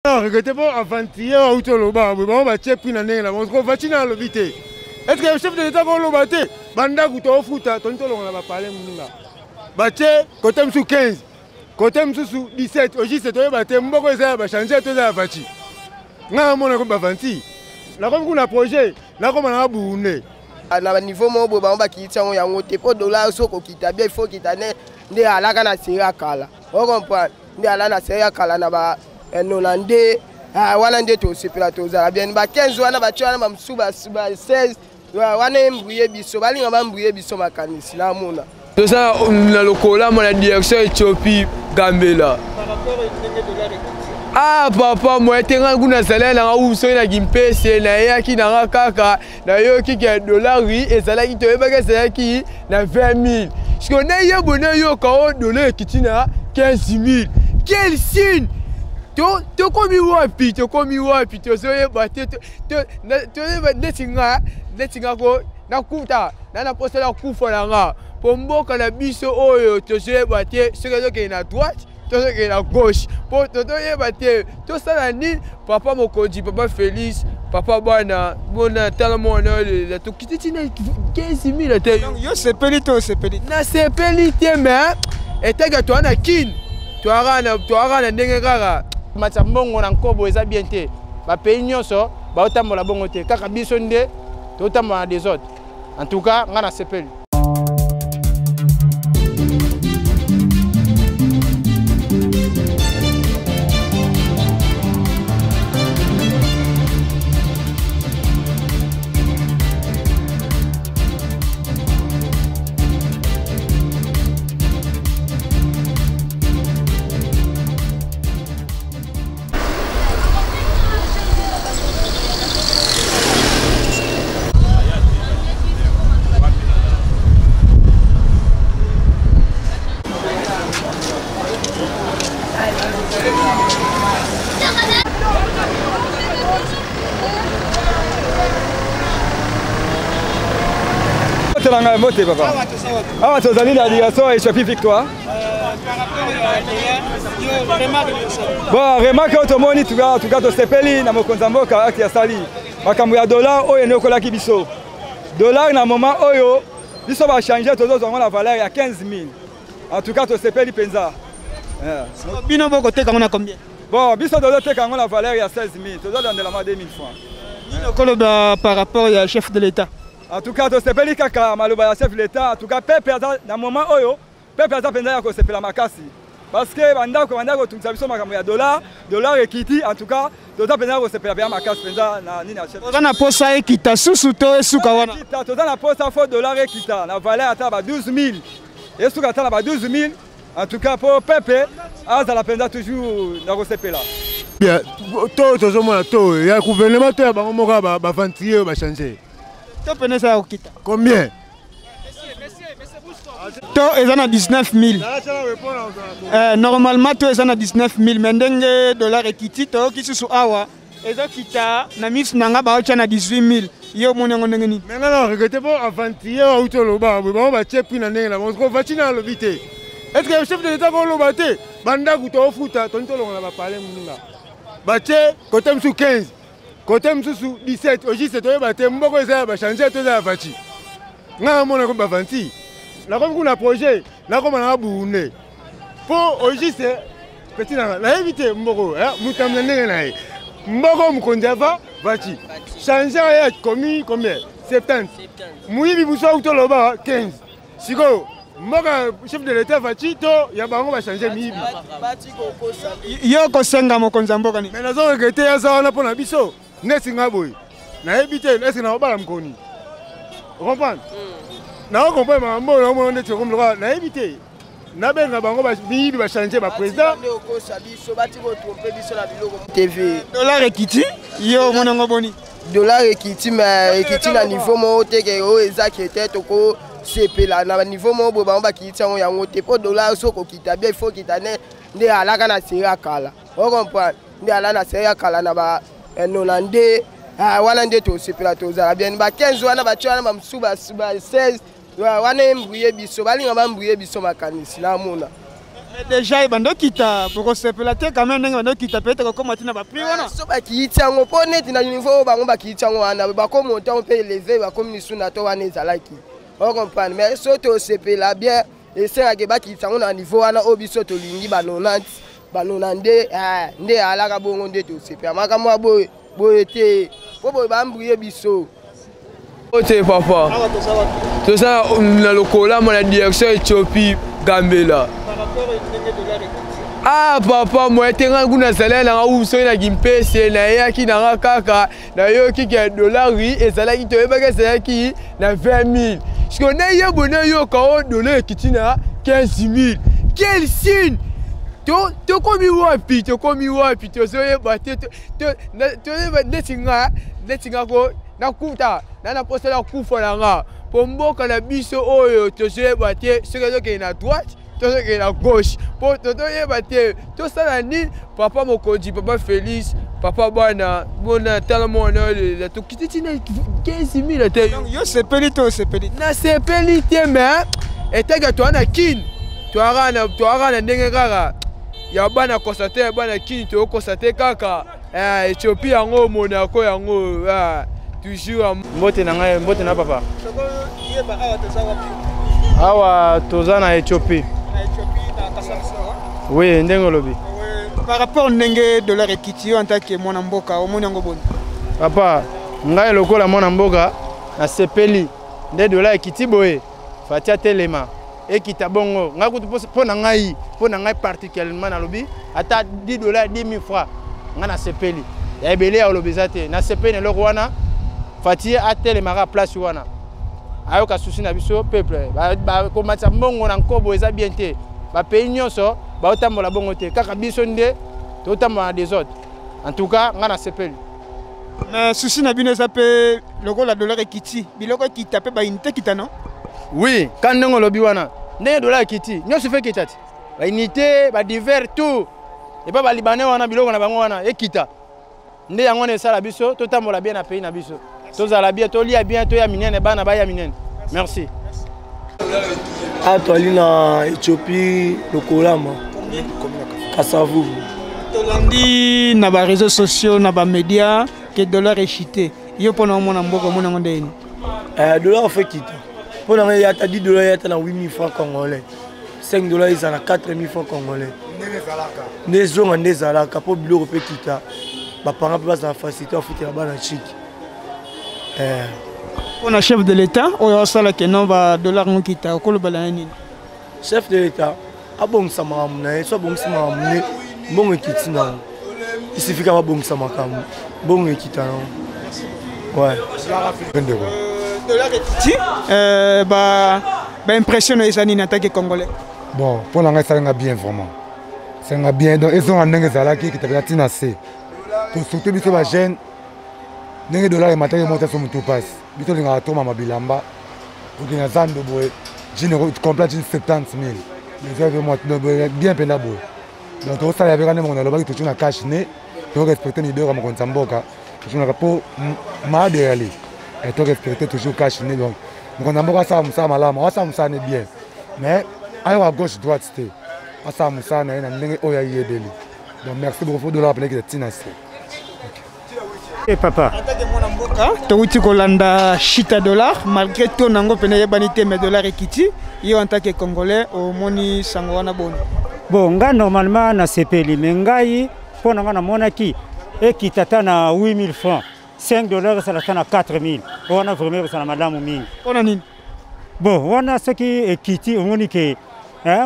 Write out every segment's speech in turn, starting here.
Non, regardez pas avant-hier ou tout le bas, on va checker une année là, on va vacciner à l'hôpital. Est-ce que le chef de l'État va le battre? Banda ou au foot, tonton on va parler là. Battre côté sous 15, côté sous 17, aujourd'hui c'est toi battre, mboko ça va changer tout ça vaccin. Na mon ko bavanti. La comme qu'on a projet, là comme on a bourné. Na niveau mo bo ba kitisa ngo yango te po dollar soko kita bien il faut kitane nde alaka na seria kala. On comprend. Nde ala na seria kala na ba nolande wana nde to sepela to za bien ba 15 wana ba twana ba msuba 16 wana mbouye biso balinga ba mbouye biso makanisi na mona. To ça na lokola mon direction Éthiopie Gambela. Par rapport au dollar et ah papa moi tenga kuna salaire na uso na gimpese na yaki na kaka na yo ki dollar oui et salaire qui te ba salaire qui na 20 000 ce qu'on a yo bonne yo ka dollar kitina 15 000 quel signe to komi wapi to so ye batte to netinga ko na kuta na poste la kufa na nga pomboka na biso oyo to so ye batte ce que na droite tout ce qui est à gauche, pour tout ça la nuit, papa Mokoji, papa Félix, papa Bana, tellement le tout qui était 15 000 donc yo c'est pelito na c'est pelité mais et que toi na kin toi na ndenge kaka matambongo na nkobo eza bien te ba pays nyonso ba otambola bongo te kaka biso nde to otambola des autres en tout cas ngana sepeli. papa. Ah, tu as dit la direction et Éthiopie victoire. Par rapport à remarque. Bon, remarque automoni tu as to sepeli na mokonzambo ka akti asali. Makambo ya dollar oyo ne okolaki biso. Dollar na moment oyo biso va changer to zo la valeur ya 15 000. En tout cas to sepeli penza. Bino boko te kango na combien? Bon, biso dozo te kango la valeur ya 16 000. To zo dans la 2 000 francs. Bino koloba par rapport au chef de l'État. En tout cas, to sepeli kaka maloba ya chef de l'État. En tout cas, pepe na moment oyo, pepe penza ya ko sepela makasi. Parce que bandako tout ça biso makambo ya dollar ekiti en tout cas, to penza ko sepela bien makasi penza na nini ya chef. To na posa ekita susu to esuka wana. To na posa fo dollar ekita na valeur ata ba 12 000. Esuka ata ba 12 000. En tout cas, pour pepe azala penza toujours na ko sepela. Bien, to zomona to ya gouvernement to ya bango moka ba ventier ba changer. Combien? To ezana 19 000. Normalement to ezana 19 000 mais ndenge dollar ekiti to kisusu awa ezo kita na mis nanga ba ocha na 18 000. Yo monengo ndenge ni. Mais non, regardez pas avant-hier ou tout le bas, on va checker une année là, on va vacciner à l'hôpital. Est-ce que le chef de l'État va le battre? Banda ou au foot, tonton on va parler là. Battre côté sous 15. Côté sous 17, aujourd'hui c'est toi battre, mboko ça va changer tout ça vaccin. Na mon ko bavanti. La comme qu'on a projet, là comme on a bourné. Pour aujourd'hui c'est petit na éviter mboko, mutamna ndenge na. Mboko mkonjava vaccin. Changer ya commis combien? 70. Muibi buso to loba 15. Siko mboka chef de l'État vaccin to ya bango va changer mibi. Yo ko senga mokonza mboka ni. Mais nazo regretter ya ça na pona biso. Nesi ngaboy na ebite nesi na obala mkoni comprendre na comprendre mambo na mo ndeti comme le na ebite na benga bango ba bibi ba changer ba président TV dollar ekiti yo monango boni dollar ekiti mais ekiti na niveau mo te ke o ezaki tete ko sepela na niveau mo bo ba kitisa ngo yango te po dollar soko kita bien il faut kitane nde alaka na seria kala on comprend nde ala na seria kala na ba nolande wana nde to sepela to za bien ba 15 wana ba twana ba msuba 16 wana mbouye biso balinga ba mbouye biso makanisi na mona. Mais déjà, bando kita pour se peler quand même bando kita peut-être comme tu n'as pas pris voilà. So ba ki tiango po net na niveau bango ba ki tiango wana ba ko monter on peut élever ba comme ni suna to wana ezalaki. On comprend mais so to se peler bien et c'est que ba ki tiango na niveau wana obiso to lingi ba 90 ba 92 nde alaka bongo nde to se peler maka mo boy été po boy ba mbrouiller biso. Ote papa. Tout ça na lokola mon direction Éthiopie Gambela. Par rapport au $1 Ekiti. Ah papa moi tenga kuna salaire na uso na gimpese na yaki na kaka na yo ki $, oui et ça là qui te yeba que c'est qui na 20 000. Je connais yo bonne yo ka $, Ekiti na 15 000. Quel signe! To komi wapi to so yeba to netinga ko na kuta na poste la kufa na nga po mboka na biso oyo to so yeba te ce que na droite to so que na gauche po to yeba te to sala ni papa mokonzi papa Félix papa bana bona tellement na to kititi na 15 000 te Yo sepeli to sepeli. na sepeli te mais etaka to na kin to arana ndenge kaka ya bana constate bana kin to constate kaka Éthiopie yango Monaco yango toujours mbote na ngai mbote na papa Soko yeba awa to sawa pi. awa toza na Éthiopie Na Éthiopie na Kasabsa. oui ndenge lobi Par rapport ndenge $, Ekiti en tant que mwana mboka omoni yango boni. papa ngai lokola mwana mboka na sepeli nde $, Ekiti boye fatia telema ekita bongo ngai kutu po na ngai particulièrement na lobi ata $10 10 000 francs nga na sepeli ya ebele ya lobeza te na sepeli na loko wana fatia atelemaka place wana ayoka susi na biso peuple ba komatsa mbongo na nkobo eza bien te ba pays nyonso ba otambola bongo te kaka biso nde to tambola des autres en tout cas nga na sepeli Mais souci na bino ça peut lokola $, Ekiti biloko kita pe ba unité kita non. oui quand ndenge lobi wana ndenge $, Ekiti nyonso fe kita te ba unité ba divers tout et pas ba libanais wana biloko na bango wana ekita nde yango na sala biso to tambola bien na pays na biso to zala bien to lia bien to ya minene bana ba ya minene merci atwali na Éthiopie lokolama Kasavu Tolandi na ba réseaux sociaux na ba médias que $, échité yo pona mona mboka mona ngondeni. $, fait quitter pour na ya ta $, ya ta na 8 000 francs congolais $5 ils na 4 000 francs congolais ne zonga ndezalaka po biloko pe kita ba parents pe ba facilité ofite la bana chic On a chef de l'État oyo sala que non ba $, ngokita okolo bala nini. chef de l'État abongisa makambo na ye so abongisi makambo ne mbongo ekiti na isifika babongisa makambo mbongo ekita na ouais $, Ekiti ba impression eza nini en tant que congolais. Bon, pour l'instant, ça va bien vraiment. Ça va bien. Donc, ils ont un dingue qui est tina C. Pour surtout, ils sont jeunes. Dingue $, et matin, ils montent sur mon tout passe. Ils sont à Thomas Mabilamba. Pour qu'ils aient un boy. J'ai complet 70 000. Ils ont bien peine à boy. Donc, tout ça, il y avait un monde là-bas qui est cash né. Tu respectes les deux comme on s'en boca. Tu n'as pas mal de aller. Et tu respectes toujours cash né. Donc, on a beaucoup ça, ça, malama. Ça, n'est bien. Mais, à gauche, droite, c'était. Ça, ça, n'a rien à dire. Donc, merci beaucoup de l'appeler que tu as dit. et papa En tant que mwana mboka touti kolanda chita $, malgré tout nango pene yebanité mais $, Ekiti yo en tant que congolais omoni sango wana boni. Bon, nga normalement na sepeli mais ngai pona nga na monaki ekitata na 8 000 francs. $5 ça la na 4 000. On a vraiment ça na madame mingi. Pona nini? Bon, on a ce qui Ekiti omoni ke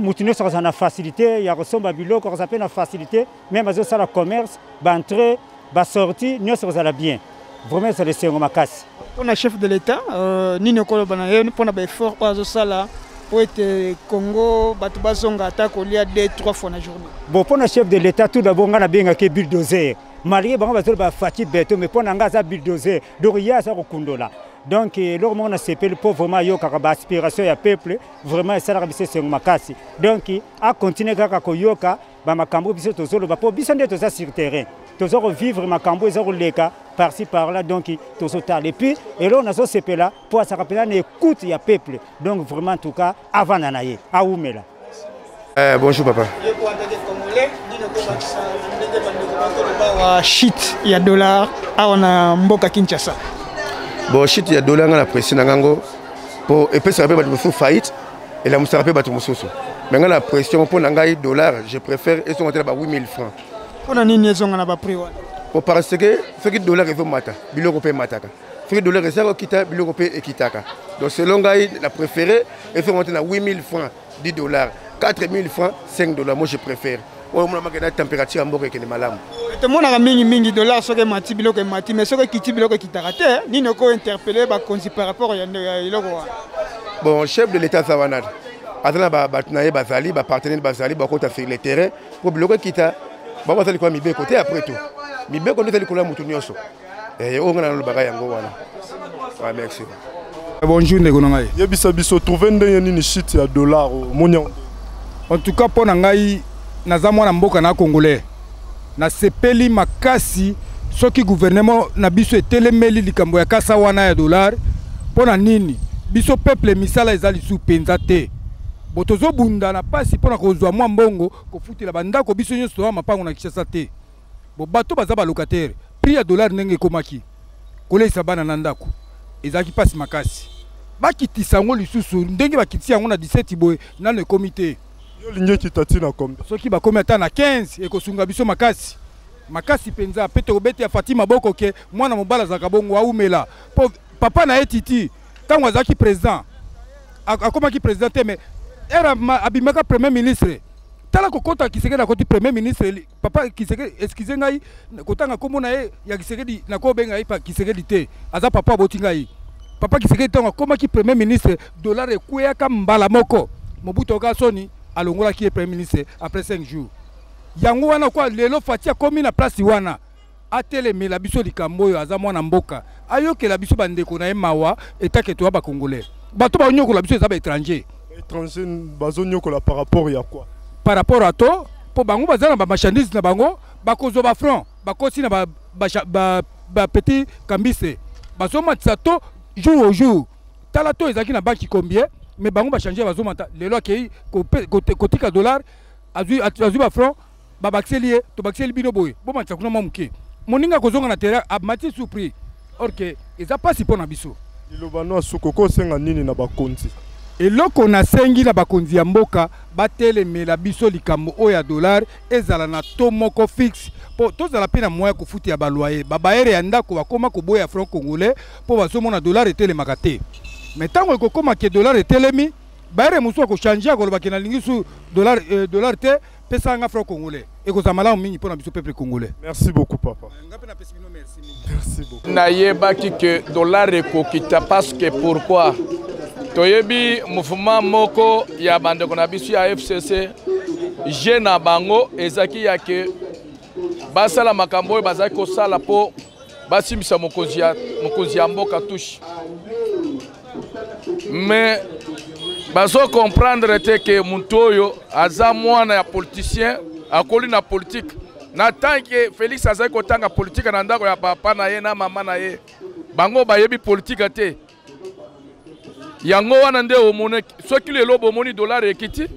mutino ça na facilité, ya resomba biloko ça peut na facilité, même azo ça la commerce, ba entrée, ba sortie, nous ça la bien. Vraiment ça le sengo makasi. On a chef de l'État nini okolo bana pona ba effort azo sala pour être Congo batu bazonga ata kolia 2-3 fois na journée. Bon, pour le chef de l'État, tout d'abord, on a bien un bulldozer. Malgré que on va fatiguer béton, mais pour un bulldozer, donc il y a ça au Kundola. Donc, le monde a CP, le pauvre vraiment, il y a aspiration à peuple, vraiment, ça a été sur Makasi. Donc, à continuer à Koyoka, Makambo, Bissot, Tozolo, pour Bissot, tout sur terrain. Tozolo vivre Makambo, ils ont les cas par-ci par-là, donc, Tozolo tard. Et puis, et là, on a ce CP là, pour ça rappeler, on écoute, il y a peuple. Donc, vraiment, en tout cas, avant d'anayer, à Oumela. Bonjour papa. Shit, il y a dollar, on a Mboka Kinshasa. Bon, shit, il y a dollar, on a pressé Nangango pour et puis ça rappelle battre faillite et la moussa rappelle battre moussoso. Mais on a pression pour Nangaï dollar, je préfère et sont à 8000 francs. On a une liaison à la prix. Parce que fait que dollar est mata, bilo européen mataka. Fait que dollar est ça kita bilo européen et kitaka. Donc selon Gaï la préférée et fait monter à 8000 francs 10 dollars, 4000 francs 5 dollars. Moi je préfère. On a la température en Mboka qui est malade. Tout le monde a mingi dollars sur les mati bilo que mati mais sur les kiti bilo que kitaraté ni ne ko interpeller ba konsi par rapport à iloko. Bon chef de l'état Zawanad. Adana ba batnaye bazali ba partenaire bazali ba kota sur le terrain pour bloquer kita. Ba bazali kwa mibe côté après tout. Mibe ko ndeli kola mutu nyonso. On a le bagay yango wana. Ah merci. Bonjour nego ngai. Yebisa biso trouver ndenge nini shit ya dollar monya. En tout cas pona ngai naza mwana mboka na congolais. Na sepeli makasi soki gouvernement na biso etelemeli likambo ya kasa wana ya dollar pona nini biso peuple misala ezali sous penza te. Botozo bunda na pasi pona kozwa mwa mbongo kofutela bandako biso nyonso wa mapango na Kinshasa te. Bo bato baza ba locataire prix ya dollar ndenge komaki kolesa bana na ndako ezaki pasi makasi bakitisa ngo lisusu ndenge bakitisi yango na 17 boye nano comité yo linye kitati na kombe soki bakomi ata na 15 ekosunga biso makasi makasi penza pete obeti ya Fatima Boko ke mwana mobala zaka bongo aumela po papa na etiti tango azaki président akomaki président te mais era abimaka premier ministre tala kokota Kisekedi na koti premier ministre papa Kisekedi excusez ngai kotanga komona ye ya Kisekedi na ko benga ipa Kisekedi te aza papa botinga yi papa Kisekedi tango komaki premier ministre dollar ekuyaka mbala moko Mobutu Okasoni alongola ki premier ministre après 5 jours yango wana kwa lelo fatia komi na place wana atelemi la biso likambo oyo aza mwana mboka ayoke la biso bandeko na emawa etake to ba congolais bato ba nyoko la biso za ba étranger bazonyokola par rapport ya quoi par rapport à to po bango bazana ba marchandise na bango bakozo ba franc bakosi na ba petit kambise bazomatisa to jour au jour tala to ezaki na banki combien mais bango ba changer bazomata lelo akei kotika dollar azu ba franc ba baxelier to baxeli bino boy bo matisa kuna mamuke moninga kozonga na terrain abmati surpris or que eza pas si pona biso ilobano asukoko senga nini na bakonzi eloko na sengi na bakonzi ya mboka batelemela biso likambo oyo ya dollar ezala na to moko fixe po tozala pe na moya kofuti ya baloyer babayere ya ndako bakoma koboya franc congolais po bazomona dollar etelemaka te mais tango ekokoma ke dollar etelemi bayere mosusu akochange akolobaki na lingi su dollar te pesanga franc congolais ekozala malamu mingi mpona biso peuple congolais. Merci beaucoup papa. Merci beaucoup. Nayebaki ke dollar ekokita parce que pourquoi toyebi mouvement moko ya bandeko na biso ya FCC je na bango ezaki ya ke basala makambo oyo bazaki kosala po basimbisa mokonzi ya mboka touche mais bazo comprendre te ke muntu oyo aza mwana ya politicien akoli na politique na tant que Félix azaki kotanga politique na ndako ya papa na ye na mama na ye bango bayebi politique te yango wana nde omone soki lelo bomoni dollar ekiti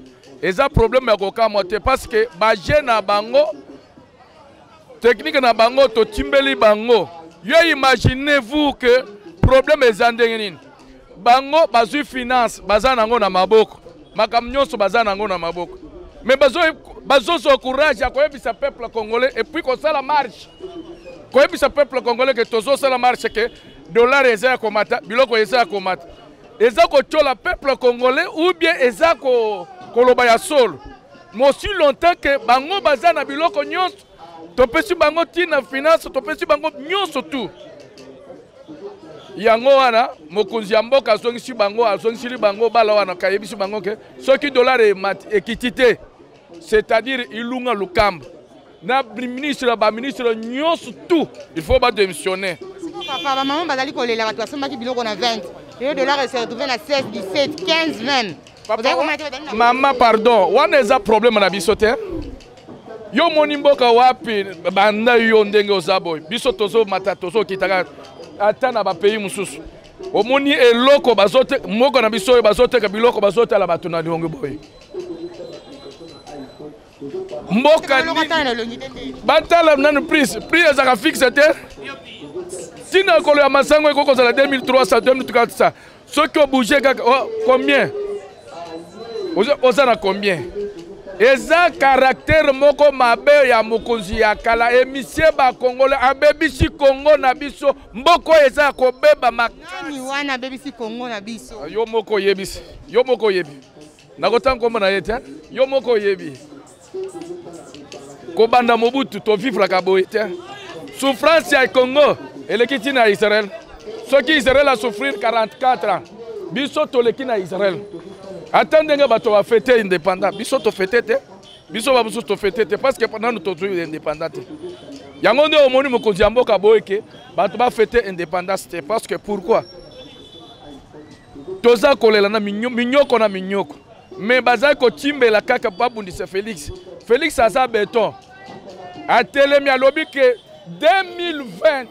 eza problème ya kokamwa te parce que ba jeune na bango technique na bango to timbeli bango yo imaginez-vous que problème eza ndenge nini bango bazui finance baza nango na maboko makambo nyonso baza nango na maboko mais bazo courage ya koyebisa peuple congolais et puis kosala marche koyebisa peuple congolais que tozosala marche ke dollar eza ya komata biloko eza ya komata eza kochola peuple congolais ou bien eza koloba ya solo mais aussi longtemps que bango baza na biloko nyonso topesi bango tina finance topesi bango nyonso tout yango wana mokonzi ya mboka azongisi bango bala wana kayebisi bango ke soki dollar ekiti te c'est-à-dire ilunga lukambo na ministre ba ministre nyonso tout il faut ba démissionner papa maman bazali kolela bato basombaki biloko na 20 le dollar s'est retrouvé na 16 17 15 même maman pardon wana eza problème na biso te yo moni mboka wapi banda yo ndenge ozaboy biso tozo mata tozo kitaka ata na ba pays mususu omoni eloko bazote moko na biso bazoteka biloko bazotala bato na liongo boy mboka batala nanu prix ezaka fixe te tina kolo ya masango ekokozala 2300 2400 soki obouge kaka combien oza na combien eza caractère moko mabe ya mokonzi ya kala emisie bakongole abebisi kongo na biso mboko eza ya kobeba makani wana abebisi kongo na biso yo moko oyebisi yo moko oyebi nakotanga nkombo na ye te yo moko oyebi kobanda mobutu tovivre boye te souffrance ya Congo eleki ntina ya Israel soki Israel a souffrir 44 ans biso toleki na Israel ata ndenge bato bafete indépendant biso tofete te biso babusu tofete te parce que pendant nous tozwi indépendant te yango nde omoni mokonzi ya mboka boye ke bato bafete indépendance te parce que pourquoi toza kolela na minyoko na minyoko mais bazali kotimbela kaka babundisa Félix aza beton atelemi alobi ke 2020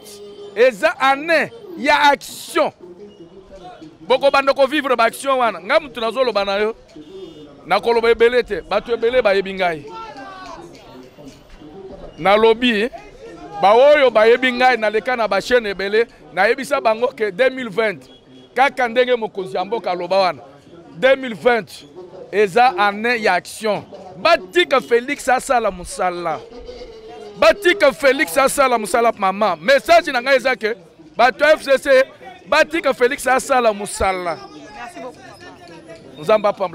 eza année ya action boko banda ko vivre ba action wana nga mutu nazoloba na yo nakoloba ebele te bato ebele bayebi ngai nalobi baoyo bayebi ngai naleka na ba chaîne ebele nayebisa bango ke 2020 kaka ndenge mokonzi ya mboka aloba wana 2020 eza année ya action batika Félix asala musala batika Félix asala musala mama message na ngai eza ke bato FCC batika Félix asala musala. Merci beaucoup. Nous en bats pas,